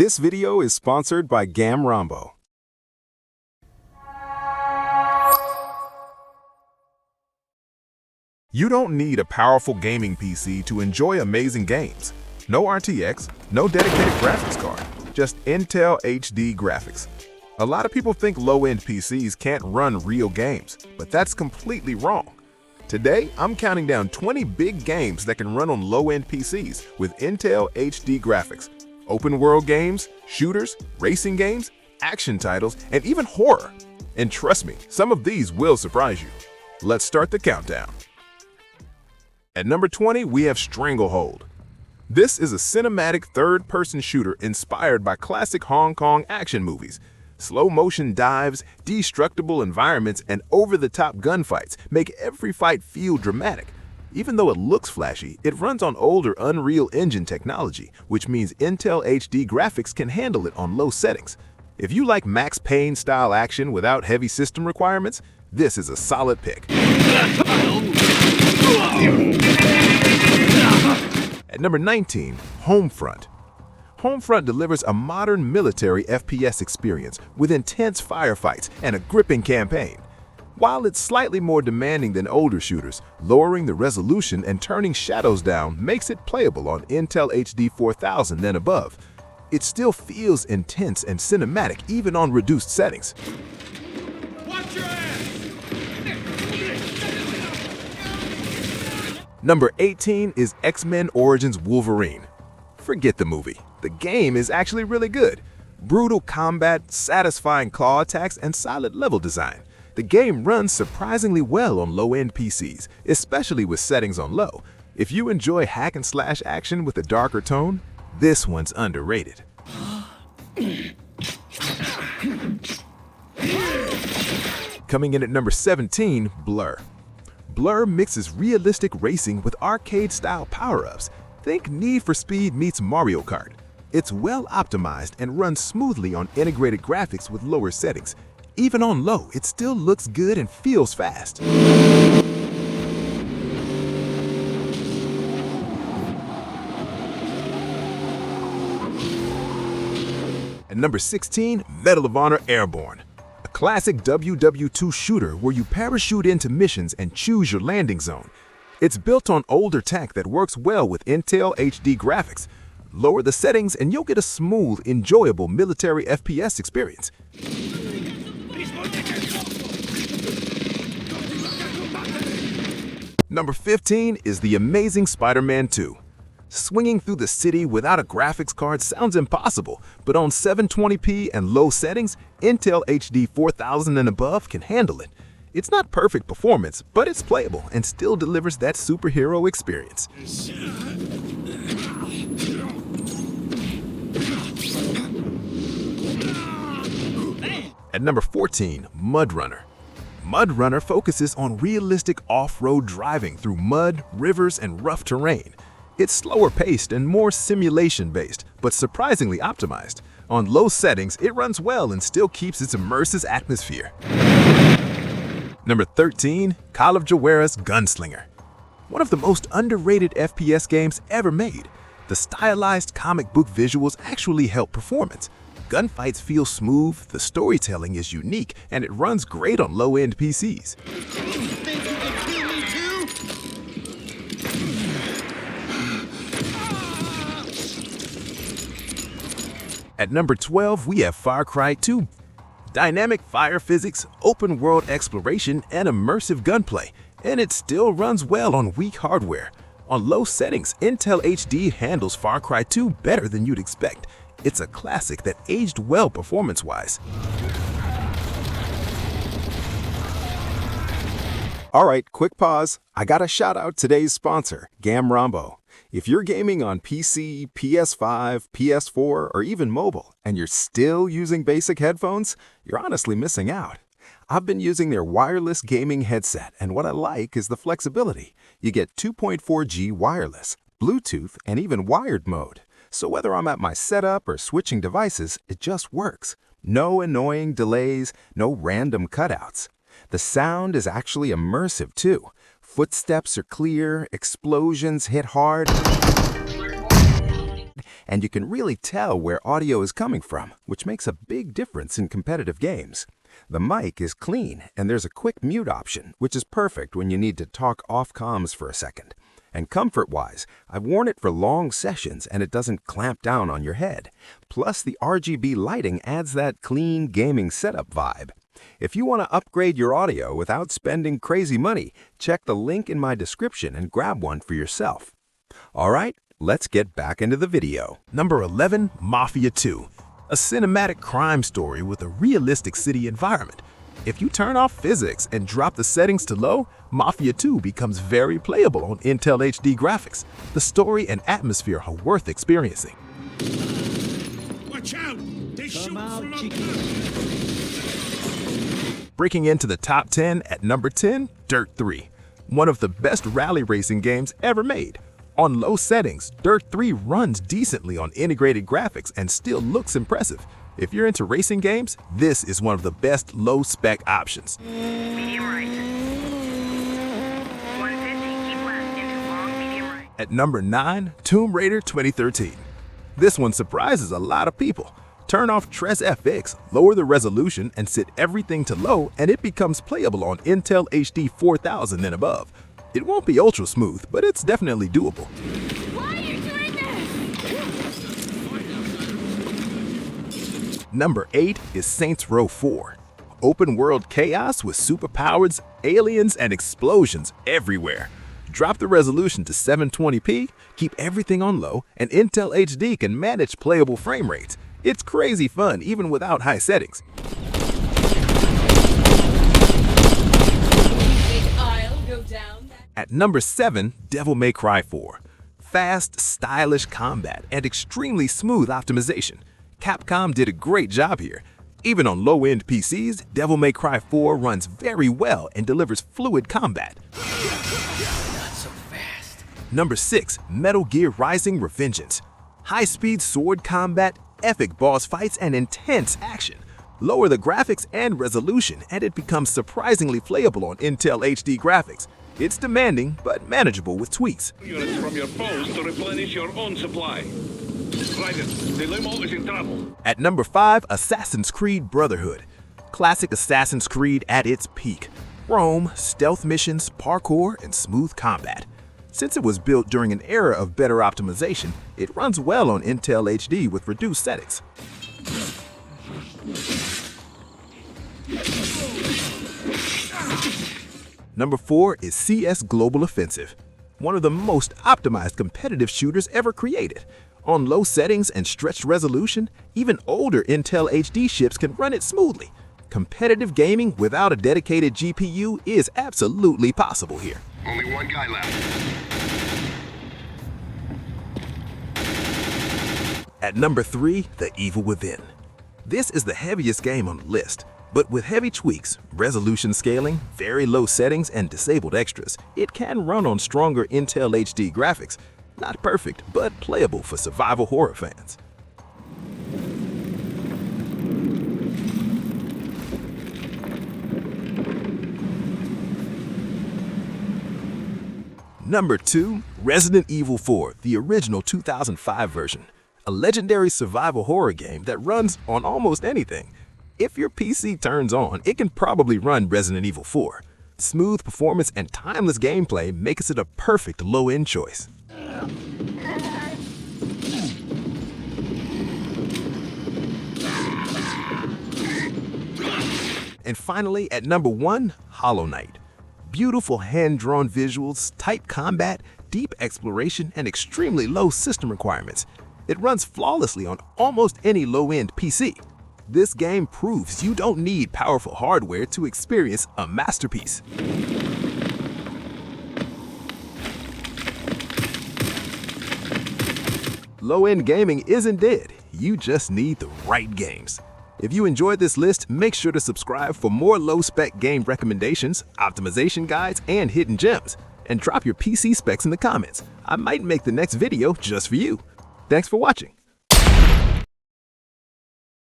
This video is sponsored by Gamrombo. You don't need a powerful gaming PC to enjoy amazing games. No RTX, no dedicated graphics card, just Intel HD graphics. A lot of people think low-end PCs can't run real games, but that's completely wrong. Today, I'm counting down 20 big games that can run on low-end PCs with Intel HD graphics. Open-world games, shooters, racing games, action titles, and even horror. And trust me, some of these will surprise you. Let's start the countdown. At number 20, we have Stranglehold. This is a cinematic third-person shooter inspired by classic Hong Kong action movies. Slow-motion dives, destructible environments, and over-the-top gunfights make every fight feel dramatic. Even though it looks flashy, it runs on older Unreal Engine technology, which means Intel HD graphics can handle it on low settings. If you like Max Payne-style action without heavy system requirements, this is a solid pick. At number 19, Homefront. Homefront delivers a modern military FPS experience with intense firefights and a gripping campaign. While it's slightly more demanding than older shooters, lowering the resolution and turning shadows down makes it playable on Intel HD 4000 and above. It still feels intense and cinematic even on reduced settings. Watch your ass! Number 18 is X-Men Origins Wolverine. Forget the movie. The game is actually really good. Brutal combat, satisfying claw attacks, and solid level design. The game runs surprisingly well on low-end PCs, especially with settings on low. If you enjoy hack-and-slash action with a darker tone, this one's underrated. Coming in at number 17, Blur. Blur mixes realistic racing with arcade-style power-ups. Think Need for Speed meets Mario Kart. It's well optimized and runs smoothly on integrated graphics with lower settings. Even on low, it still looks good and feels fast. At number 16, Medal of Honor Airborne. A classic WW2 shooter where you parachute into missions and choose your landing zone. It's built on older tech that works well with Intel HD graphics. Lower the settings and you'll get a smooth, enjoyable military FPS experience. Number 15 is The Amazing Spider-Man 2. Swinging through the city without a graphics card sounds impossible, but on 720p and low settings, Intel HD 4000 and above can handle it. It's not perfect performance, but it's playable and still delivers that superhero experience. At number 14, Mud Runner. Mud Runner focuses on realistic off-road driving through mud, rivers, and rough terrain. It's slower paced and more simulation-based, but surprisingly optimized. On low settings, it runs well and still keeps its immersive atmosphere. Number 13, Call of Juarez Gunslinger. One of the most underrated FPS games ever made. The stylized comic book visuals actually help performance. Gunfights feel smooth, the storytelling is unique, and it runs great on low-end PCs. At number 12, we have Far Cry 2. Dynamic fire physics, open-world exploration, and immersive gunplay, and it still runs well on weak hardware. On low settings, Intel HD handles Far Cry 2 better than you'd expect. It's a classic that aged well performance-wise. All right, quick pause. I gotta shout out today's sponsor, Gamrombo. If you're gaming on PC, PS5, PS4, or even mobile, and you're still using basic headphones, you're honestly missing out. I've been using their wireless gaming headset, and what I like is the flexibility. You get 2.4G wireless, Bluetooth, and even wired mode. So whether I'm at my setup or switching devices, it just works. No annoying delays, no random cutouts. The sound is actually immersive too. Footsteps are clear, explosions hit hard, and you can really tell where audio is coming from, which makes a big difference in competitive games. The mic is clean, and there's a quick mute option, which is perfect when you need to talk off comms for a second. And comfort-wise, I've worn it for long sessions and it doesn't clamp down on your head. Plus, the RGB lighting adds that clean gaming setup vibe. If you want to upgrade your audio without spending crazy money, check the link in my description and grab one for yourself. All right, let's get back into the video. Number 11, Mafia 2. A cinematic crime story with a realistic city environment. If you turn off physics and drop the settings to low, Mafia 2 becomes very playable on Intel HD graphics. The story and atmosphere are worth experiencing. Watch out! They shoot from up. Breaking into the top 10 at number 10, Dirt 3. One of the best rally racing games ever made. On low settings, Dirt 3 runs decently on integrated graphics and still looks impressive. If you're into racing games, this is one of the best low-spec options. Medium right. 150, keep left into long, medium right. At number 9, Tomb Raider 2013. This one surprises a lot of people. Turn off Tres FX, lower the resolution, and set everything to low, and it becomes playable on Intel HD 4000 and above. It won't be ultra smooth, but it's definitely doable. Why are you doing this? Number 8 is Saints Row 4. Open world chaos with superpowers, aliens, and explosions everywhere. Drop the resolution to 720p, keep everything on low, and Intel HD can manage playable frame rates. It's crazy fun even without high settings. At number 7, Devil May Cry 4. Fast, stylish combat and extremely smooth optimization. Capcom did a great job here. Even on low-end PCs, Devil May Cry 4 runs very well and delivers fluid combat. Not so fast. Number 6, Metal Gear Rising: Revengeance. High-speed sword combat, epic boss fights, and intense action. Lower the graphics and resolution, and it becomes surprisingly playable on Intel HD graphics. It's demanding, but manageable with tweaks. Units from your foes to replenish your own supply. Raiden, the limo is in trouble. At number 5, Assassin's Creed Brotherhood. Classic Assassin's Creed at its peak. Roam, stealth missions, parkour, and smooth combat. Since it was built during an era of better optimization, it runs well on Intel HD with reduced settings. Number 4 is CS Global Offensive, one of the most optimized competitive shooters ever created. On low settings and stretched resolution, even older Intel HD chips can run it smoothly. Competitive gaming without a dedicated GPU is absolutely possible here. Only one guy left. At number 3, The Evil Within. This is the heaviest game on the list, but with heavy tweaks, resolution scaling, very low settings, and disabled extras, it can run on stronger Intel HD graphics. Not perfect, but playable for survival horror fans. Number 2, Resident Evil 4, the original 2005 version. A legendary survival horror game that runs on almost anything. If your PC turns on, it can probably run Resident Evil 4. Smooth performance and timeless gameplay makes it a perfect low-end choice. And finally, at number 1, Hollow Knight. Beautiful hand-drawn visuals, tight combat, deep exploration, and extremely low system requirements. It runs flawlessly on almost any low-end PC. This game proves you don't need powerful hardware to experience a masterpiece. Low-end gaming isn't dead, you just need the right games. If you enjoyed this list, make sure to subscribe for more low-spec game recommendations, optimization guides, and hidden gems. And drop your PC specs in the comments. I might make the next video just for you. Thanks for watching.